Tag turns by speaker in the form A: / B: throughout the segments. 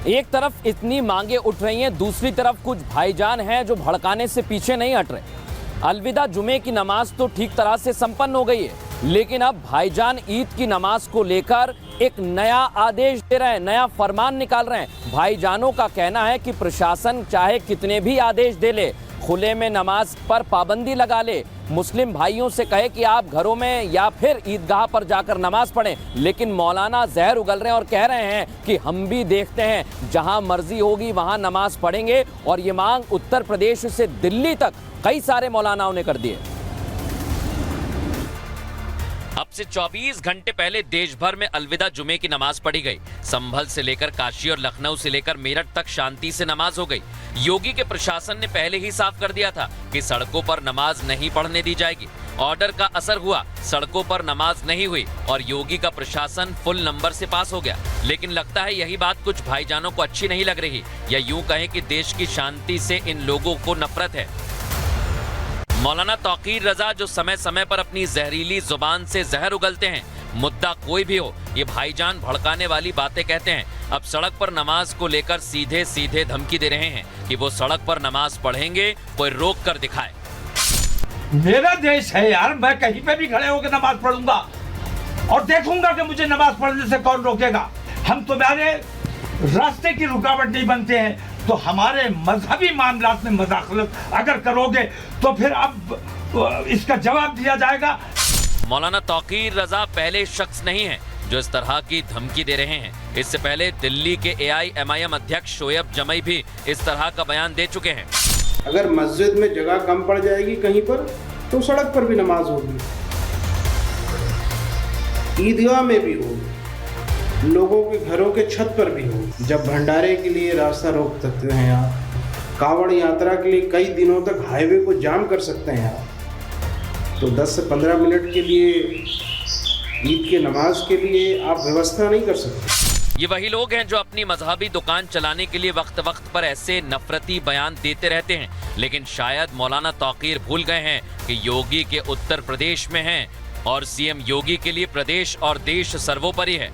A: एक तरफ इतनी मांगे उठ रही हैं, दूसरी तरफ कुछ भाईजान हैं जो भड़काने से पीछे नहीं हट रहे। अलविदा जुमे की नमाज तो ठीक तरह से संपन्न हो गई है, लेकिन अब भाईजान ईद की नमाज को लेकर एक नया आदेश दे रहे हैं, नया फरमान निकाल रहे हैं। भाईजानों का कहना है कि प्रशासन चाहे कितने भी आदेश दे ले, खुले में नमाज पर पाबंदी लगा ले, मुस्लिम भाइयों से कहे कि आप घरों में या फिर ईदगाह पर जाकर नमाज पढ़ें, लेकिन मौलाना जहर उगल रहे हैं और कह रहे हैं कि हम भी देखते हैं, जहां मर्जी होगी वहां नमाज पढ़ेंगे। और ये मांग उत्तर प्रदेश से दिल्ली तक कई सारे मौलानाओं ने कर दिए। अब से 24 घंटे पहले देश भर में अलविदा जुमे की नमाज पढ़ी गई। संभल से लेकर काशी और लखनऊ से लेकर मेरठ तक शांति से नमाज हो गई। योगी के प्रशासन ने पहले ही साफ कर दिया था कि सड़कों पर नमाज नहीं पढ़ने दी जाएगी। ऑर्डर का असर हुआ, सड़कों पर नमाज नहीं हुई और योगी का प्रशासन फुल नंबर से पास हो गया। लेकिन लगता है यही बात कुछ भाईजानों को अच्छी नहीं लग रही, या यूं कहें कि देश की शांति से इन लोगों को नफरत है। मौलाना तौकीर रजा जो समय समय पर अपनी जहरीली जुबान से जहर उगलते हैं, मुद्दा कोई भी हो, ये भाईजान भड़काने वाली बातें कहते हैं। अब सड़क पर नमाज को लेकर सीधे सीधे धमकी दे रहे हैं कि वो सड़क पर नमाज पढ़ेंगे, कोई रोक कर दिखाए।
B: मेरा देश है यार, मैं कहीं पे भी खड़े होकर नमाज पढ़ूंगा और देखूंगा कि मुझे नमाज पढ़ने से कौन रोकेगा। हम तुम्हारे रास्ते की रुकावट नहीं बनते हैं, तो हमारे मजहबी मामलात में मदाखलत अगर करोगे तो फिर अब इसका जवाब दिया जाएगा।
A: मौलाना तौकीर रजा पहले शख्स नहीं है जो इस तरह की धमकी दे रहे हैं। इससे पहले दिल्ली के AIMIM अध्यक्ष शोएब जमई भी इस तरह का बयान दे चुके हैं।
C: अगर मस्जिद में जगह कम पड़ जाएगी कहीं पर, तो सड़क पर भी नमाज होगी, ईदगाह में भी होगी, लोगों के घरों के छत पर भी हो। जब भंडारे के लिए रास्ता रोक सकते हैं आप, कांवड़ यात्रा के लिए कई दिनों तक हाईवे को जाम कर सकते हैं आप, तो 10 से 15 मिनट के लिए ईद की नमाज के लिए आप व्यवस्था नहीं कर सकते।
A: ये वही लोग हैं जो अपनी मजहबी दुकान चलाने के लिए वक्त वक्त पर ऐसे नफरती बयान देते रहते हैं, लेकिन शायद मौलाना तौकीर भूल गए हैं कि योगी के उत्तर प्रदेश में हैं और CM योगी के लिए प्रदेश और देश सर्वोपरि है।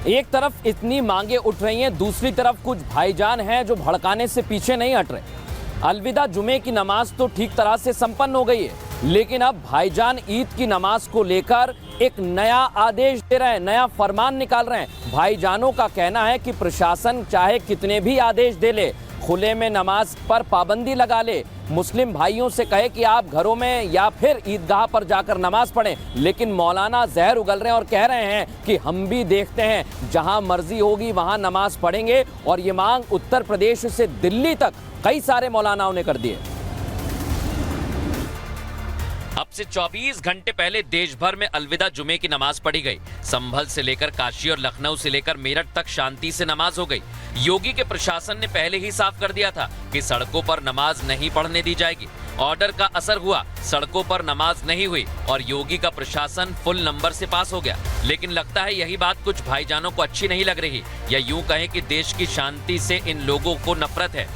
A: एक तरफ इतनी मांगे उठ रही हैं, दूसरी तरफ कुछ भाईजान हैं जो भड़काने से पीछे नहीं हट रहे। अलविदा जुमे की नमाज तो ठीक तरह से संपन्न हो गई है, लेकिन अब भाईजान ईद की नमाज को लेकर एक नया आदेश दे रहे हैं, नया फरमान निकाल रहे हैं। भाईजानों का कहना है कि प्रशासन चाहे कितने भी आदेश दे ले, खुले में नमाज पर पाबंदी लगा ले, मुस्लिम भाइयों से कहे कि आप घरों में या फिर ईदगाह पर जाकर नमाज पढ़ें, लेकिन मौलाना जहर उगल रहे हैं और कह रहे हैं कि हम भी देखते हैं, जहां मर्जी होगी वहां नमाज पढ़ेंगे। और ये मांग उत्तर प्रदेश से दिल्ली तक कई सारे मौलानाओं ने कर दिए। अब से 24 घंटे पहले देश भर में अलविदा जुमे की नमाज पढ़ी गई। संभल से लेकर काशी और लखनऊ से लेकर मेरठ तक शांति से नमाज हो गई। योगी के प्रशासन ने पहले ही साफ कर दिया था कि सड़कों पर नमाज नहीं पढ़ने दी जाएगी। ऑर्डर का असर हुआ, सड़कों पर नमाज नहीं हुई और योगी का प्रशासन फुल नंबर से पास हो गया। लेकिन लगता है यही बात कुछ भाईजानों को अच्छी नहीं लग रही, या यूं कहें कि देश की शांति से इन लोगों को नफरत है।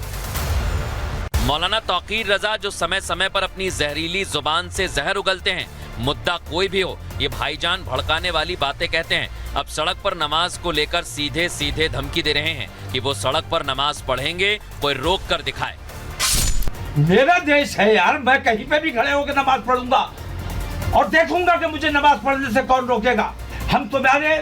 A: मौलाना तौकीर रजा जो समय समय पर अपनी जहरीली जुबान से जहर उगलते हैं, मुद्दा कोई भी हो, ये भाईजान भड़काने वाली बातें कहते हैं। अब सड़क पर नमाज को लेकर सीधे सीधे धमकी दे रहे हैं कि वो सड़क पर नमाज पढ़ेंगे, कोई रोक कर दिखाए।
B: मेरा देश है यार, मैं कहीं पे भी खड़े होकर नमाज पढ़ूंगा और देखूंगा कि मुझे नमाज पढ़ने से कौन रोकेगा। हम तुम्हारे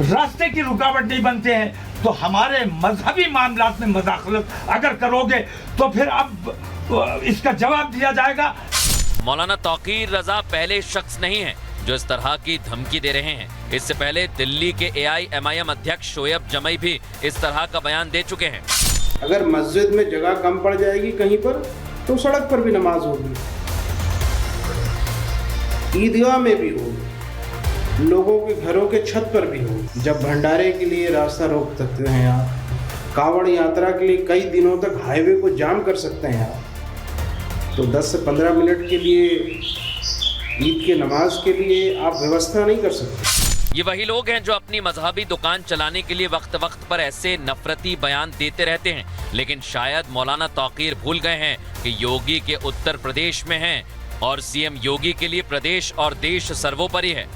B: रास्ते की रुकावट नहीं बनते हैं, तो हमारे मजहबी मामलात में मदाखलत अगर करोगे तो फिर अब इसका जवाब दिया जाएगा।
A: मौलाना तौकीर रजा पहले शख्स नहीं है जो इस तरह की धमकी दे रहे हैं। इससे पहले दिल्ली के AIMIM अध्यक्ष शोएब जमई भी इस तरह का बयान दे चुके हैं।
C: अगर मस्जिद में जगह कम पड़ जाएगी कहीं पर, तो सड़क पर भी नमाज होगी, ईदगाह में भी होगी, लोगों के घरों के छत पर भी हो। जब भंडारे के लिए रास्ता रोक सकते हैं आप, कांवड़ यात्रा के लिए कई दिनों तक हाईवे को जाम कर सकते हैं आप, तो 10 से 15 मिनट के लिए ईद की नमाज के लिए आप व्यवस्था नहीं कर सकते।
A: ये वही लोग हैं जो अपनी मजहबी दुकान चलाने के लिए वक्त वक्त पर ऐसे नफरती बयान देते रहते हैं, लेकिन शायद मौलाना तौकीर भूल गए हैं कि योगी के उत्तर प्रदेश में हैं और CM योगी के लिए प्रदेश और देश सर्वोपरि है।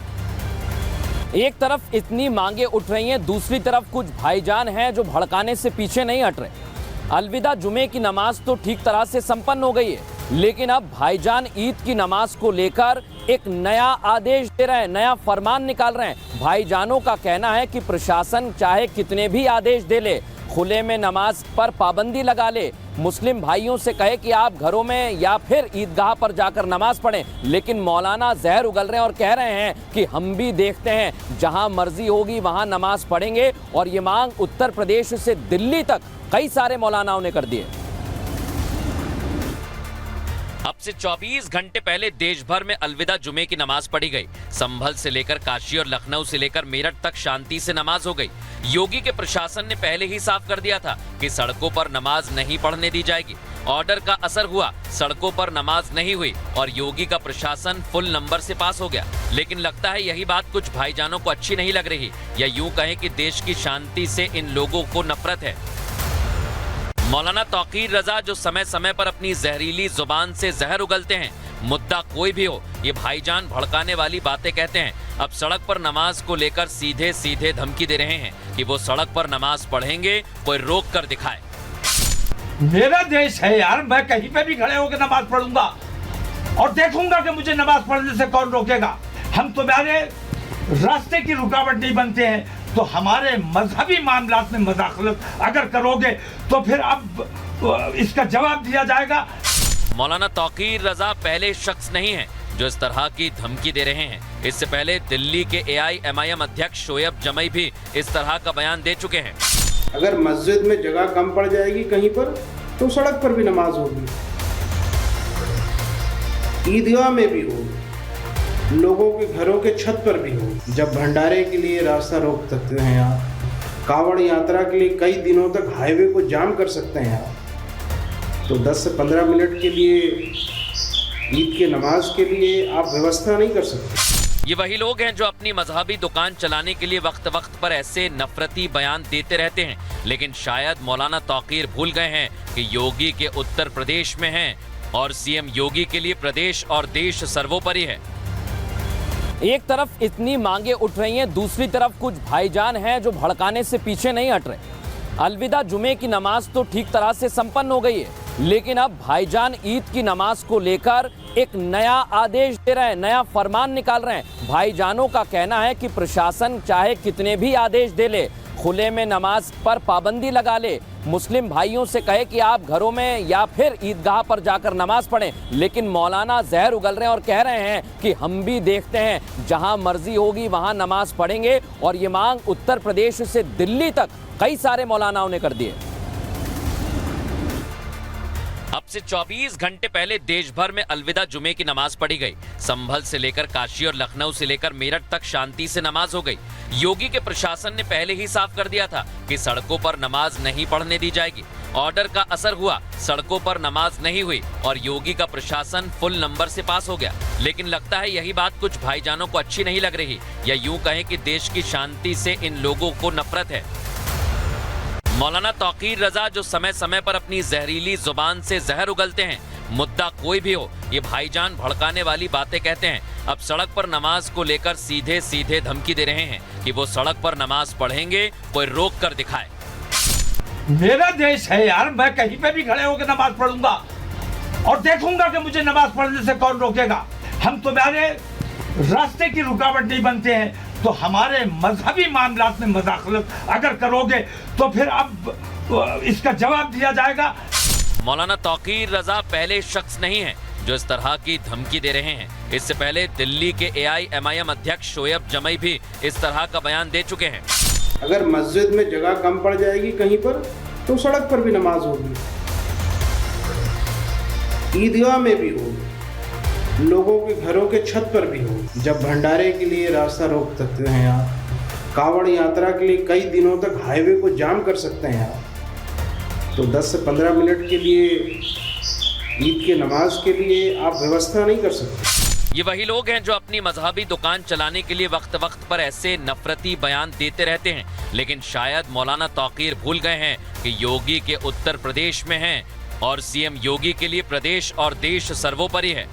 A: एक तरफ इतनी मांगे उठ रही हैं, दूसरी तरफ कुछ भाईजान हैं जो भड़काने से पीछे नहीं हट रहे। अलविदा जुमे की नमाज तो ठीक तरह से संपन्न हो गई है, लेकिन अब भाईजान ईद की नमाज को लेकर एक नया आदेश दे रहे हैं, नया फरमान निकाल रहे हैं। भाईजानों का कहना है कि प्रशासन चाहे कितने भी आदेश दे ले, खुले में नमाज पर पाबंदी लगा ले, मुस्लिम भाइयों से कहे कि आप घरों में या फिर ईदगाह पर जाकर नमाज पढ़ें, लेकिन मौलाना जहर उगल रहे हैं और कह रहे हैं कि हम भी देखते हैं, जहां मर्जी होगी वहां नमाज पढ़ेंगे। और ये मांग उत्तर प्रदेश से दिल्ली तक कई सारे मौलानाओं ने कर दिए। अब से 24 घंटे पहले देश भर में अलविदा जुमे की नमाज पढ़ी गई। संभल से लेकर काशी और लखनऊ से लेकर मेरठ तक शांति से नमाज हो गई। योगी के प्रशासन ने पहले ही साफ कर दिया था कि सड़कों पर नमाज नहीं पढ़ने दी जाएगी। ऑर्डर का असर हुआ, सड़कों पर नमाज नहीं हुई और योगी का प्रशासन फुल नंबर से पास हो गया। लेकिन लगता है यही बात कुछ भाईजानों को अच्छी नहीं लग रही, या यूं कहें कि देश की शांति से इन लोगों को नफरत है। मौलाना तौकीर रजा जो समय समय पर अपनी जहरीली जुबान से जहर उगलते हैं, मुद्दा कोई भी हो, ये भाईजान भड़काने वाली बातें कहते हैं। अब सड़क पर नमाज को लेकर सीधे सीधे धमकी दे रहे हैं कि वो सड़क पर नमाज पढ़ेंगे, कोई रोक कर दिखाए।
B: मेरा देश है यार, मैं कहीं पे भी खड़े होकर नमाज पढ़ूंगा और देखूंगा कि मुझे नमाज पढ़ने से कौन रोकेगा। हम तुम्हारे रास्ते की रुकावट नहीं बनते हैं, तो हमारे मजहबी मामलात में मदाखलत अगर करोगे तो फिर अब इसका जवाब दिया जाएगा।
A: मौलाना तौकीर रजा पहले शख्स नहीं है जो इस तरह की धमकी दे रहे हैं। इससे पहले दिल्ली के AIMIM अध्यक्ष शोएब जमई भी इस तरह का बयान दे चुके हैं।
C: अगर मस्जिद में जगह कम पड़ जाएगी कहीं पर, तो सड़क पर भी नमाज होगी, ईदगाह में भी हो, लोगों के घरों के छत पर भी हो। जब भंडारे के लिए रास्ता रोक सकते हैं आप, कावड़ यात्रा के लिए कई दिनों तक हाईवे को जाम कर सकते हैं आप, तो 10 से 15 मिनट के लिए ईद के नमाज के लिए आप व्यवस्था नहीं कर सकते।
A: ये वही लोग हैं जो अपनी मजहबी दुकान चलाने के लिए वक्त वक्त पर ऐसे नफरती बयान देते रहते हैं, लेकिन शायद मौलाना तौकीर भूल गए हैं कि योगी के उत्तर प्रदेश में हैं और CM योगी के लिए प्रदेश और देश सर्वोपरि है। एक तरफ इतनी मांगे उठ रही हैं, दूसरी तरफ कुछ भाईजान हैं जो भड़काने से पीछे नहीं हट रहे। अलविदा जुमे की नमाज तो ठीक तरह से संपन्न हो गई है, लेकिन अब भाईजान ईद की नमाज को लेकर एक नया आदेश दे रहे हैं, नया फरमान निकाल रहे हैं। भाईजानों का कहना है कि प्रशासन चाहे कितने भी आदेश दे ले, खुले में नमाज पर पाबंदी लगा ले, मुस्लिम भाइयों से कहे कि आप घरों में या फिर ईदगाह पर जाकर नमाज पढ़ें, लेकिन मौलाना जहर उगल रहे हैं और कह रहे हैं कि हम भी देखते हैं, जहां मर्जी होगी वहां नमाज पढ़ेंगे। और ये मांग उत्तर प्रदेश से दिल्ली तक कई सारे मौलानाओं ने कर दिए। अब से 24 घंटे पहले देश भर में अलविदा जुमे की नमाज पढ़ी गई। संभल से लेकर काशी और लखनऊ से लेकर मेरठ तक शांति से नमाज हो गई। योगी के प्रशासन ने पहले ही साफ कर दिया था कि सड़कों पर नमाज नहीं पढ़ने दी जाएगी। ऑर्डर का असर हुआ, सड़कों पर नमाज नहीं हुई और योगी का प्रशासन फुल नंबर से पास हो गया। लेकिन लगता है यही बात कुछ भाईजानों को अच्छी नहीं लग रही, या यूं कहें कि देश की शांति से इन लोगों को नफरत है। मौलाना तौकीर रजा जो समय समय पर अपनी जहरीली जुबान से जहर उगलते हैं, मुद्दा कोई भी हो, ये भाईजान भड़काने वाली बातें कहते हैं। अब सड़क पर नमाज को लेकर सीधे सीधे धमकी दे रहे हैं कि वो सड़क पर नमाज पढ़ेंगे, कोई रोक कर दिखाए।
B: मेरा देश है यार, मैं कहीं पे भी खड़े होकर नमाज पढ़ूंगा और देखूंगा कि मुझे नमाज पढ़ने से कौन रोकेगा। हम तुम्हारे रास्ते की रुकावट नहीं बनते हैं, तो हमारे मजहबी मामलात में मदाखलत अगर करोगे तो फिर अब इसका जवाब दिया जाएगा।
A: मौलाना तौकीर रजा पहले शख्स नहीं है जो इस तरह की धमकी दे रहे हैं। इससे पहले दिल्ली के AIMIM अध्यक्ष शोएब जमई भी इस तरह का बयान दे चुके हैं।
C: अगर मस्जिद में जगह कम पड़ जाएगी कहीं पर, तो सड़क पर भी नमाज होगी, ईदगाह में भी हो, लोगों के घरों के छत पर भी हो। जब भंडारे के लिए रास्ता रोक सकते हैं आप, कावड़ यात्रा के लिए कई दिनों तक हाईवे को जाम कर सकते हैं आप, तो 10 से 15 मिनट के लिए ईद के नमाज के लिए आप व्यवस्था नहीं कर सकते।
A: ये वही लोग हैं जो अपनी मजहबी दुकान चलाने के लिए वक्त वक्त पर ऐसे नफरती बयान देते रहते हैं, लेकिन शायद मौलाना तौकीर भूल गए हैं कि योगी के उत्तर प्रदेश में हैं और CM योगी के लिए प्रदेश और देश सर्वोपरि है।